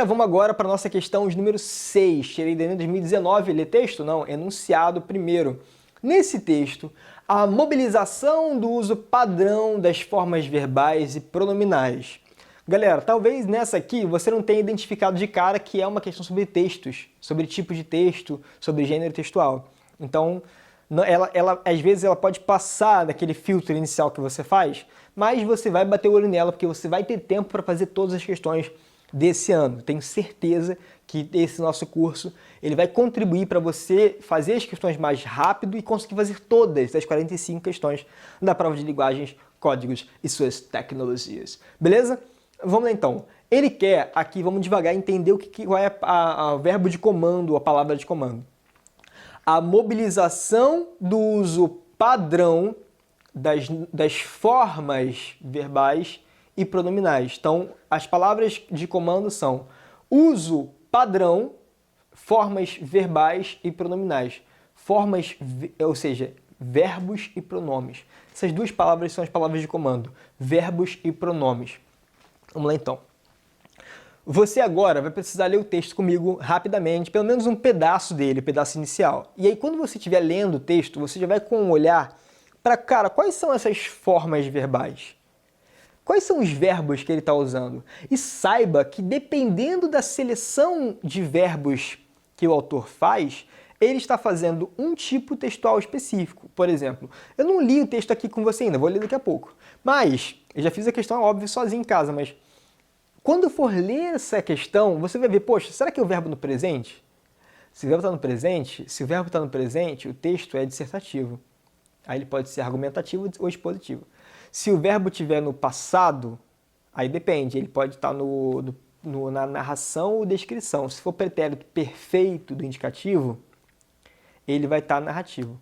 Vamos agora para a nossa questão de número 6. Tirei de 2019, lê texto? Não, enunciado primeiro. Nesse texto, a mobilização do uso padrão das formas verbais e pronominais. Galera, talvez nessa aqui você não tenha identificado de cara que é uma questão sobre textos, sobre tipo de texto, sobre gênero textual. Então, às vezes ela pode passar daquele filtro inicial que você faz, mas você vai bater o olho nela porque você vai ter tempo para fazer todas as questões desse ano. Tenho certeza que esse nosso curso ele vai contribuir para você fazer as questões mais rápido e conseguir fazer todas as 45 questões da prova de linguagens, códigos e suas tecnologias. Beleza? Vamos lá então. Ele quer, aqui vamos devagar entender qual é o verbo de comando, a palavra de comando. A mobilização do uso padrão das formas verbais e pronominais. Então, as palavras de comando são uso padrão, formas verbais e pronominais. Ou seja, verbos e pronomes. Essas duas palavras são as palavras de comando, verbos e pronomes. Vamos lá então. Você agora vai precisar ler o texto comigo rapidamente, pelo menos um pedaço dele, o pedaço inicial. E aí quando você estiver lendo o texto, você já vai com um olhar para, cara, quais são essas formas verbais? Quais são os verbos que ele está usando? E saiba que dependendo da seleção de verbos que o autor faz, ele está fazendo um tipo textual específico. Por exemplo, eu não li o texto aqui com você ainda, vou ler daqui a pouco. Mas, eu já fiz a questão, óbvio, sozinho em casa, mas quando for ler essa questão, você vai ver, poxa, será que é o verbo no presente? Se o verbo está no presente, o texto é dissertativo. Aí ele pode ser argumentativo ou expositivo. Se o verbo estiver no passado, aí depende, ele pode estar na narração ou descrição. Se for pretérito perfeito do indicativo, ele vai estar narrativo.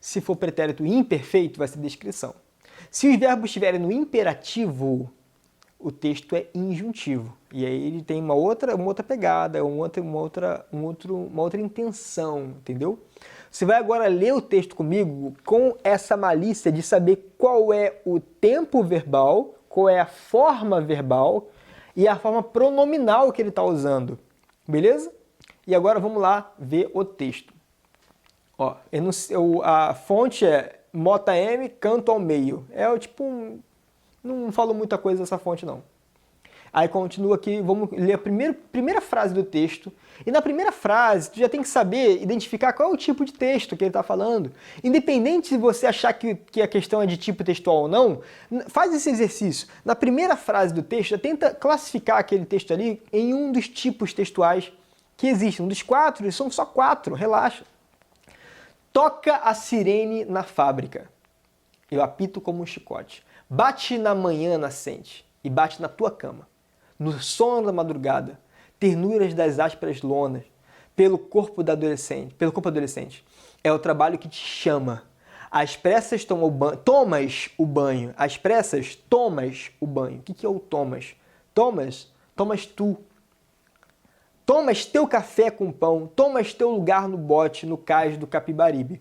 Se for pretérito imperfeito, vai ser descrição. Se os verbos estiverem no imperativo, o texto é injuntivo. E aí ele tem uma outra pegada, uma outra intenção, entendeu? Você vai agora ler o texto comigo com essa malícia de saber qual é o tempo verbal, qual é a forma verbal e a forma pronominal que ele está usando. Beleza? E agora vamos lá ver o texto. Ó, a fonte é Mota M, canto ao meio. Não falo muita coisa dessa fonte, não. Aí continua aqui, vamos ler a primeira frase do texto. E na primeira frase, tu já tem que saber identificar qual é o tipo de texto que ele está falando. Independente de você achar que a questão é de tipo textual ou não, faz esse exercício. Na primeira frase do texto, já tenta classificar aquele texto ali em um dos tipos textuais que existem. Um dos 4, são só 4, relaxa. Toca a sirene na fábrica. Eu apito como um chicote. Bate na manhã nascente e bate na tua cama. No sono da madrugada, ternuras das ásperas lonas, pelo corpo adolescente. É o trabalho que te chama. Às pressas tomas o banho. Às pressas tomas o banho. O que é o tomas? Tomas tu. Tomas teu café com pão, tomas teu lugar no bote, no cais do Capibaribe.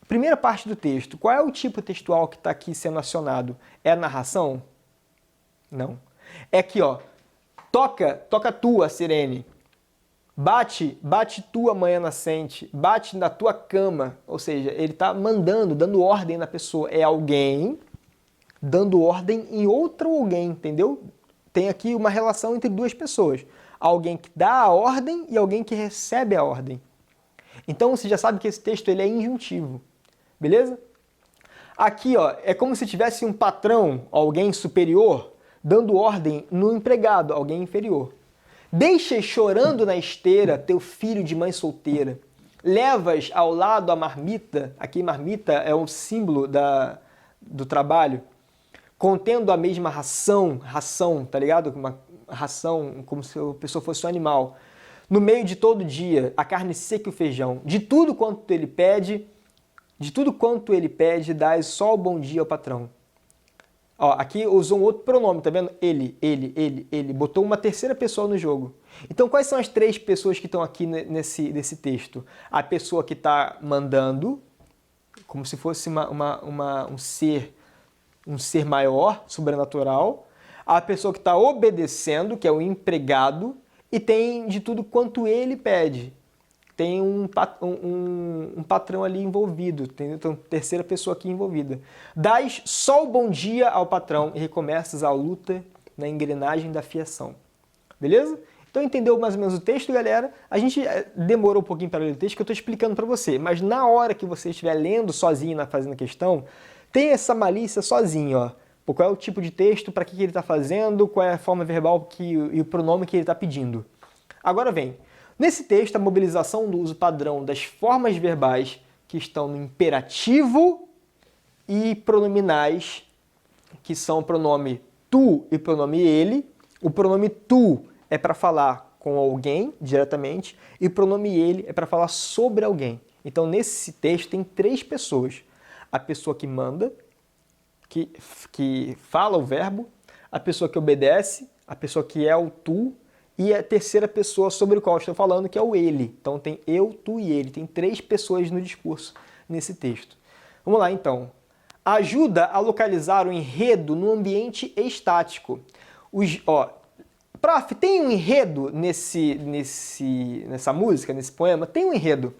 Primeira parte do texto, qual é o tipo textual que está aqui sendo acionado? É a narração? Não. É aqui, ó. Toca tu a sirene. Bate tu a manhã nascente. Bate na tua cama. Ou seja, ele está mandando, dando ordem na pessoa. É alguém dando ordem em outro alguém, entendeu? Tem aqui uma relação entre duas pessoas. Alguém que dá a ordem e alguém que recebe a ordem. Então você já sabe que esse texto ele é injuntivo. Beleza? Aqui, ó, é como se tivesse um patrão, alguém superior, dando ordem no empregado, alguém inferior. Deixas chorando na esteira teu filho de mãe solteira. Levas ao lado a marmita, aqui marmita é um símbolo do trabalho, contendo a mesma ração, tá ligado? Uma ração, como se a pessoa fosse um animal. No meio de todo dia, a carne seca e o feijão. De tudo quanto ele pede, dás só o bom dia ao patrão. Ó, aqui usou um outro pronome, tá vendo? Ele. Botou uma terceira pessoa no jogo. Então, quais são as 3 pessoas que estão aqui nesse texto? A pessoa que está mandando, como se fosse um ser maior, sobrenatural. A pessoa que está obedecendo, que é o empregado. e tem de tudo quanto ele pede. Tem um patrão ali envolvido, tem então, terceira pessoa aqui envolvida. Dás só o bom dia ao patrão e recomeças a luta na engrenagem da fiação. Beleza? Então entendeu mais ou menos o texto, galera? A gente demorou um pouquinho para ler o texto que eu estou explicando para você, mas na hora que você estiver lendo sozinho, fazendo questão, tem essa malícia sozinho, ó. Qual é o tipo de texto, para que ele está fazendo, qual é a forma verbal e o pronome que ele está pedindo. Agora vem. Nesse texto, a mobilização do uso padrão das formas verbais que estão no imperativo e pronominais, que são o pronome tu e o pronome ele. O pronome tu é para falar com alguém diretamente e o pronome ele é para falar sobre alguém. Então, nesse texto tem três pessoas. A pessoa que manda, que fala o verbo, a pessoa que obedece, a pessoa que é o tu, e a terceira pessoa sobre o qual estou falando, que é o ele. Então tem eu, tu e ele. Tem três pessoas no discurso nesse texto. Vamos lá, então. Ajuda a localizar o enredo no ambiente estático. Prof, tem um enredo nessa música, nesse poema? Tem um enredo.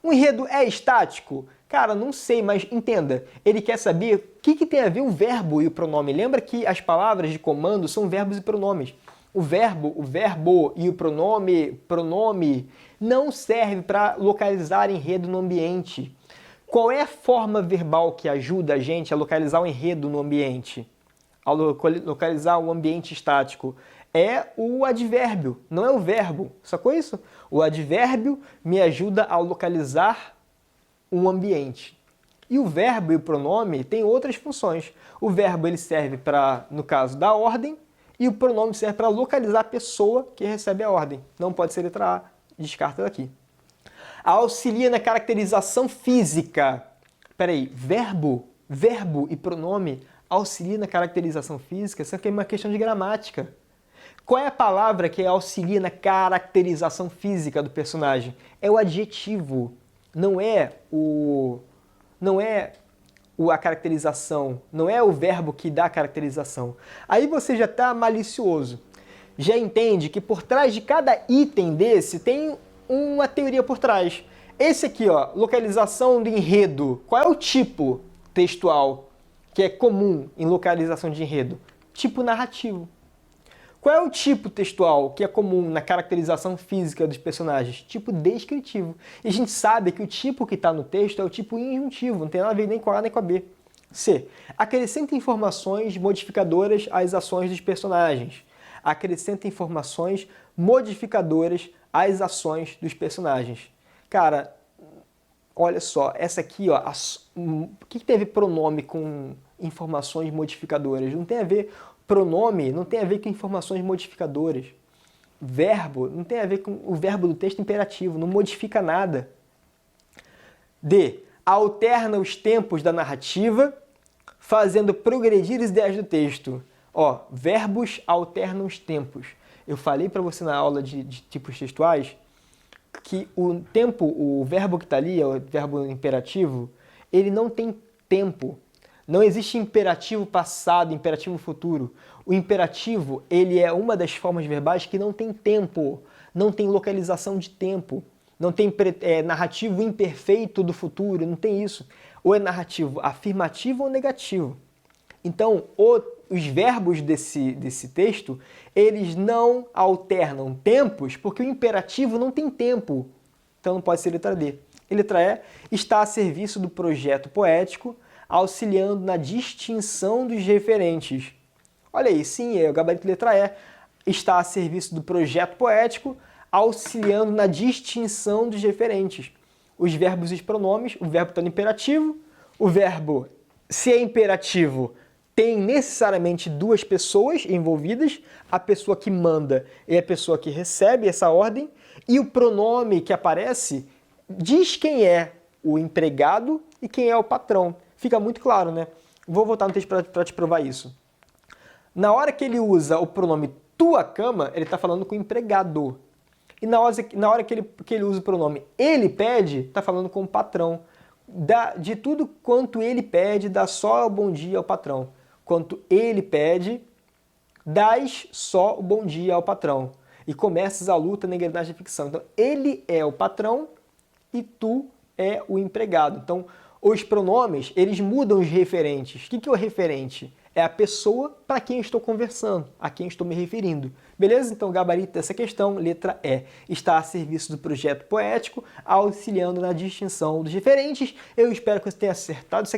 O enredo é estático? Cara, não sei, mas entenda. Ele quer saber o que tem a ver o verbo e o pronome. Lembra que as palavras de comando são verbos e pronomes. O verbo e o pronome não serve para localizar enredo no ambiente. Qual é a forma verbal que ajuda a gente a localizar o enredo no ambiente? A localizar o ambiente estático? É o advérbio, não é o verbo. Sacou isso? O advérbio me ajuda a localizar um ambiente. E o verbo e o pronome têm outras funções. O verbo ele serve para, no caso, dar ordem, e o pronome serve para localizar a pessoa que recebe a ordem. Não pode ser letra A, descarta daqui. Auxilia na caracterização física. Peraí, verbo e pronome auxilia na caracterização física? Isso aqui é uma questão de gramática. Qual é a palavra que auxilia na caracterização física do personagem? É o adjetivo, não é a caracterização, não é o verbo que dá a caracterização. Aí você já está malicioso. Já entende que por trás de cada item desse tem uma teoria por trás. Esse aqui, ó, localização de enredo. Qual é o tipo textual que é comum em localização de enredo? Tipo narrativo. Qual é o tipo textual que é comum na caracterização física dos personagens? Tipo descritivo. E a gente sabe que o tipo que está no texto é o tipo injuntivo, não tem nada a ver nem com A nem com a B. C. Acrescenta informações modificadoras às ações dos personagens. Acrescenta informações modificadoras às ações dos personagens. Cara, olha só, essa aqui, ó, o que tem a ver pronome com informações modificadoras? Não tem a ver. Pronome não tem a ver com informações modificadoras. Verbo não tem a ver com o verbo do texto imperativo, não modifica nada. D. Alterna os tempos da narrativa, fazendo progredir as ideias do texto. Ó, verbos alternam os tempos. Eu falei para você na aula de tipos textuais que o tempo, o verbo que está ali, o verbo imperativo, ele não tem tempo. Não existe imperativo passado, imperativo futuro. O imperativo, ele é uma das formas verbais que não tem tempo, não tem localização de tempo, não tem narrativo imperfeito do futuro, não tem isso. Ou é narrativo afirmativo ou negativo. Então, os verbos desse texto, eles não alternam tempos, porque o imperativo não tem tempo. Então não pode ser letra D. E letra E está a serviço do projeto poético, auxiliando na distinção dos referentes. Olha aí, sim, o gabarito letra E está a serviço do projeto poético, auxiliando na distinção dos referentes. Os verbos e os pronomes, o verbo está no imperativo, o verbo, se é imperativo, tem necessariamente duas pessoas envolvidas, a pessoa que manda e a pessoa que recebe essa ordem, e o pronome que aparece diz quem é o empregado e quem é o patrão. Fica muito claro, né? Vou voltar no texto para te provar isso. Na hora que ele usa o pronome tua cama, ele está falando com o empregado. E na hora que ele usa o pronome ele pede, está falando com o patrão. De tudo quanto ele pede, dá só o bom dia ao patrão. Quanto ele pede, dás só o bom dia ao patrão. e começas a luta na engrenagem da ficção. Então, ele é o patrão e tu é o empregado. Então, os pronomes, eles mudam os referentes. O que é o referente? É a pessoa para quem eu estou conversando, a quem estou me referindo. Beleza? Então, o gabarito dessa questão, letra E, está a serviço do projeto poético, auxiliando na distinção dos referentes. Eu espero que você tenha acertado essa questão.